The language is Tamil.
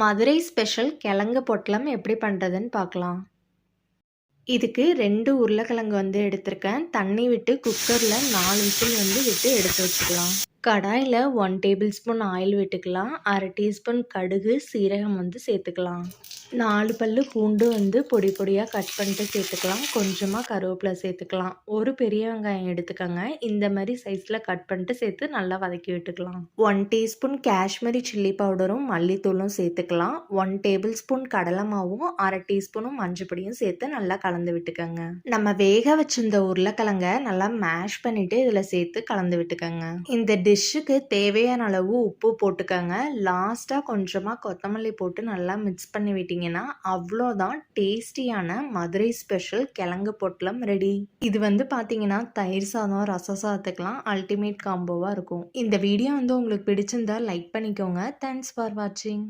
மதுரை ஸ்பெஷல் கிழங்கு பொட்டலம் எப்படி பண்ணுறதுன்னு பார்க்கலாம். இதுக்கு 2 உருளைக்கிழங்கு எடுத்திருக்கேன். தண்ணி விட்டு குக்கரில் 4 விசில் விட்டு எடுத்து வச்சுக்கலாம். கடாயில் 1 டேபிள் ஸ்பூன் ஆயில் விட்டுக்கலாம். 1/2 டீஸ்பூன் கடுகு சீரகம் சேர்த்துக்கலாம். 4 பல்லு பூண்டு பொடி பொடியாக கட் பண்ணிட்டு சேர்த்துக்கலாம். கொஞ்சமாக கருவேப்பிலை சேர்த்துக்கலாம். ஒரு பெரிய வெங்காயம் எடுத்துக்கோங்க. இந்த மாதிரி சைஸில் கட் பண்ணிட்டு சேர்த்து நல்லா வதக்கி விட்டுக்கலாம். 1 டீஸ்பூன் காஷ்மீரி சில்லி பவுடரும் மல்லித்தூளும் சேர்த்துக்கலாம். 1 டேபிள் ஸ்பூன் கடலை மாவும் 1/2 டீஸ்பூனும் மஞ்சள் பொடியும் சேர்த்து நல்லா கலந்து விட்டுக்கோங்க. நம்ம வேக வச்சிருந்த உருளைக்கிழங்க நல்லா மேஷ் பண்ணிட்டு இதில் சேர்த்து கலந்து விட்டுக்கோங்க. இந்த டிஷ்ஷுக்கு தேவையான அளவு உப்பு போட்டுக்கோங்க. லாஸ்ட்டாக கொஞ்சமாக கொத்தமல்லி போட்டு நல்லா மிக்ஸ் பண்ணி விட்டிங்கன்னா அவ்வளோதான் டேஸ்டியான மதுரை ஸ்பெஷல் கிழங்கு பொட்டலம் ரெடி. இது பார்த்தீங்கன்னா தயிர் சாதம் ரச சாதத்துக்கெலாம் அல்டிமேட் காம்போவாக இருக்கும். இந்த வீடியோ உங்களுக்கு பிடிச்சிருந்தா லைக் பண்ணிக்கோங்க. தேங்க்ஸ் ஃபார் வாட்சிங்.